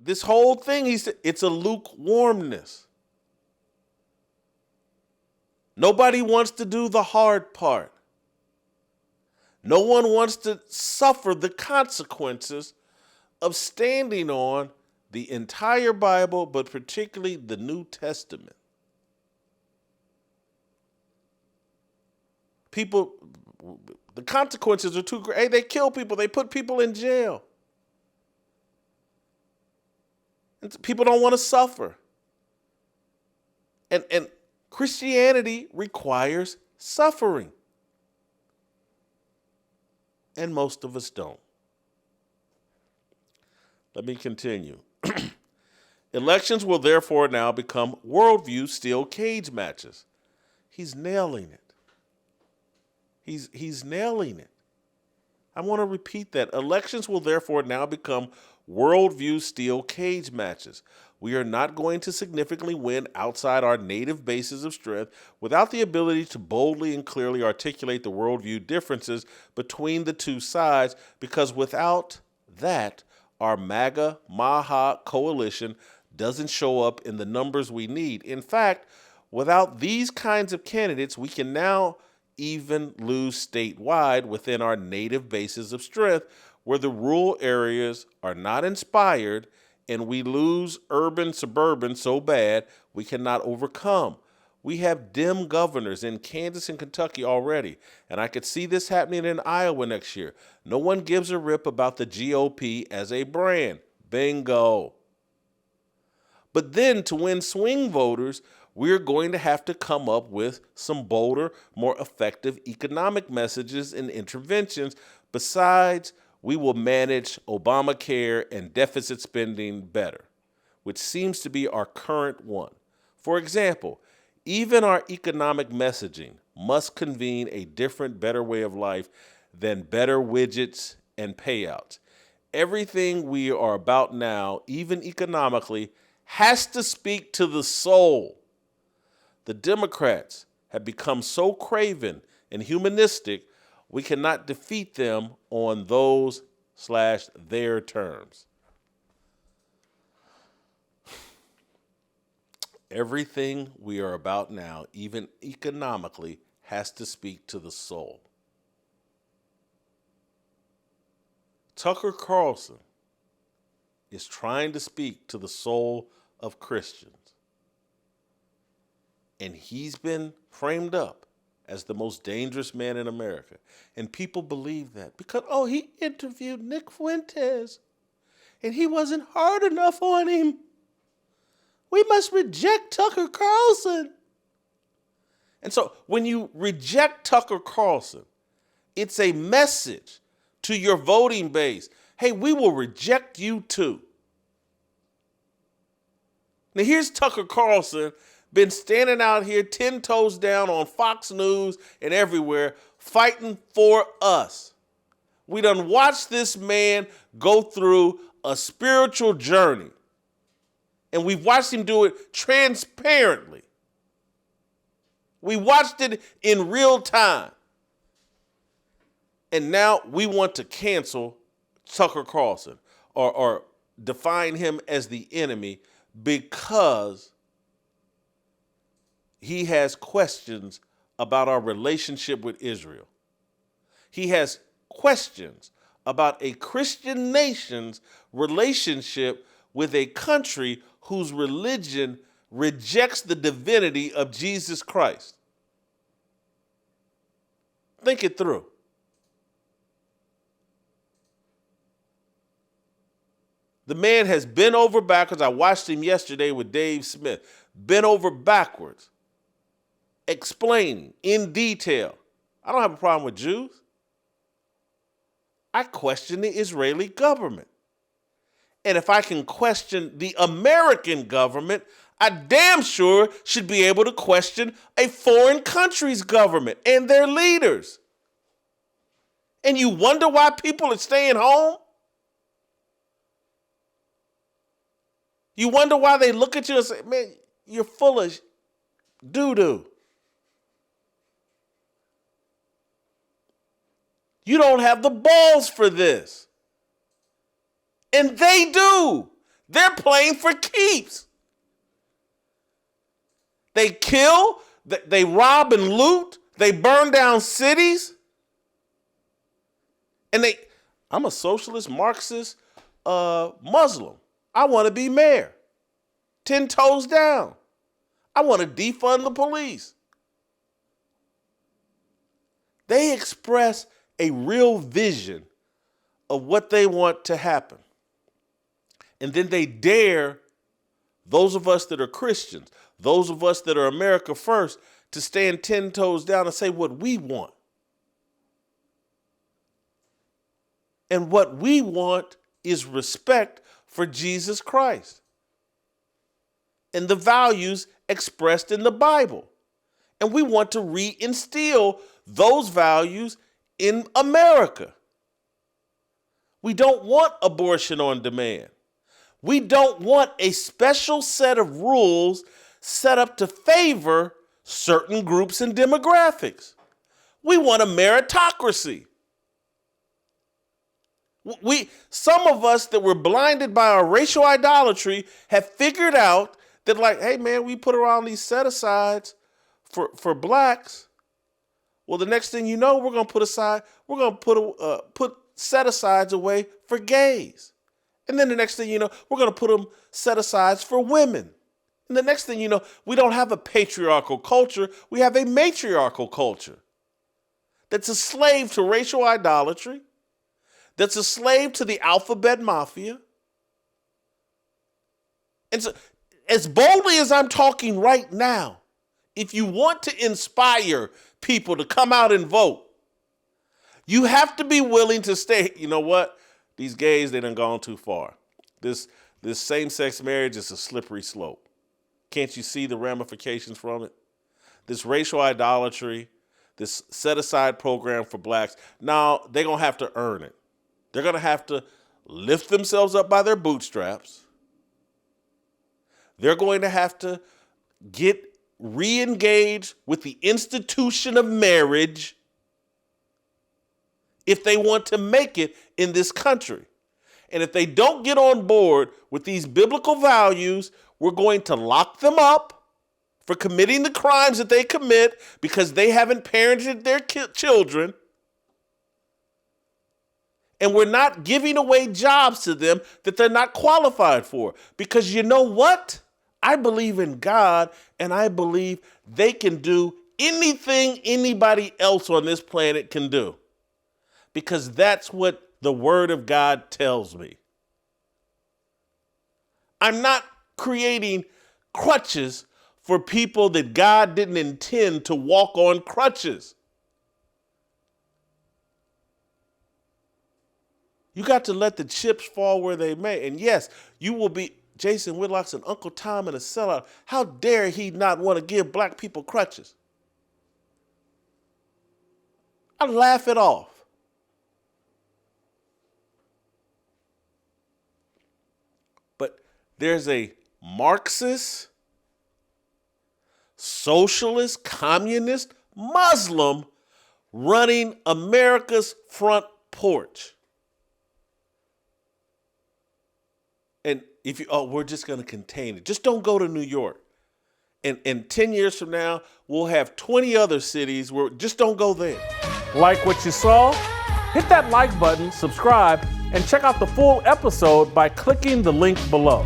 This whole thing, he said, it's a lukewarmness. Nobody wants to do the hard part. No one wants to suffer the consequences of standing on the entire Bible, but particularly the New Testament. People, the consequences are too great. Hey, they kill people. They put people in jail. And people don't want to suffer. And Christianity requires suffering. And most of us don't. Let me continue. Elections will therefore now become worldview steel cage matches. He's nailing it. He's nailing it. I want to repeat that. Elections will therefore now become worldview steel cage matches. We are not going to significantly win outside our native bases of strength without the ability to boldly and clearly articulate the worldview differences between the two sides, because without that, our MAGA Maha coalition doesn't show up in the numbers we need. In fact, without these kinds of candidates, we can now even lose statewide within our native bases of strength, where the rural areas are not inspired, and we lose urban, suburban so bad we cannot overcome. We have dim governors in Kansas and Kentucky already, and I could see this happening in Iowa next year. No one gives a rip about the GOP as a brand. Bingo. But then to win swing voters, we're going to have to come up with some bolder, more effective economic messages and interventions. Besides, we will manage Obamacare and deficit spending better, which seems to be our current one. For example, even our economic messaging must convene a different, better way of life than better widgets and payouts. Everything we are about now, even economically, has to speak to the soul. The Democrats have become so craven and humanistic, we cannot defeat them on those/their terms. Everything we are about now, even economically, has to speak to the soul. Tucker Carlson is trying to speak to the soul of Christians. And he's been framed up as the most dangerous man in America. And people believe that because, he interviewed Nick Fuentes and he wasn't hard enough on him. We must reject Tucker Carlson. And so when you reject Tucker Carlson, it's a message to your voting base. Hey, we will reject you too. Now here's Tucker Carlson, been standing out here 10 toes down on Fox News and everywhere, fighting for us. We done watched this man go through a spiritual journey. And we've watched him do it transparently. We watched it in real time. And now we want to cancel Tucker Carlson or define him as the enemy because he has questions about our relationship with Israel. He has questions about a Christian nation's relationship with a country whose religion rejects the divinity of Jesus Christ. Think it through. The man has bent over backwards. I watched him yesterday with Dave Smith. Bent over backwards, explaining in detail. I don't have a problem with Jews. I question the Israeli government. And if I can question the American government, I damn sure should be able to question a foreign country's government and their leaders. And you wonder why people are staying home? You wonder why they look at you and say, man, you're full of doo-doo. You don't have the balls for this. And they do. They're playing for keeps. They kill, they rob and loot, they burn down cities. And I'm a socialist, Marxist, Muslim. I want to be mayor. 10 toes down. I want to defund the police. They express a real vision of what they want to happen. And then they dare those of us that are Christians, those of us that are America first, to stand 10 toes down and say what we want. And what we want is respect for Jesus Christ and the values expressed in the Bible. And we want to reinstill those values in America. We don't want abortion on demand. We don't want a special set of rules set up to favor certain groups and demographics. We want a meritocracy. Some of us that were blinded by our racial idolatry have figured out that, like, hey man, we put around these set-asides for blacks. Well, the next thing you know, we're gonna put set-asides away for gays. And then the next thing you know, we're going to put them set-asides for women. And the next thing you know, we don't have a patriarchal culture. We have a matriarchal culture that's a slave to racial idolatry, that's a slave to the alphabet mafia. And so, as boldly as I'm talking right now, if you want to inspire people to come out and vote, you have to be willing to stay, you know what? These gays, they done gone too far. This same-sex marriage is a slippery slope. Can't you see the ramifications from it? This racial idolatry, this set-aside program for blacks, now they're going to have to earn it. They're going to have to lift themselves up by their bootstraps. They're going to have to get re-engaged with the institution of marriage if they want to make it in this country. And if they don't get on board with these biblical values, we're going to lock them up for committing the crimes that they commit because they haven't parented their children. And we're not giving away jobs to them that they're not qualified for. Because you know what? I believe in God, and I believe they can do anything anybody else on this planet can do. Because that's what the Word of God tells me. I'm not creating crutches for people that God didn't intend to walk on crutches. You got to let the chips fall where they may. And yes, you will be Jason Whitlock's an Uncle Tom and a sellout. How dare he not want to give black people crutches? I laugh it off. But there's a Marxist, socialist, communist, Muslim running America's front porch. And if you, we're just going to contain it. Just don't go to New York. And 10 years from now, we'll have 20 other cities where just don't go there. Like what you saw? Hit that like button, subscribe, and check out the full episode by clicking the link below.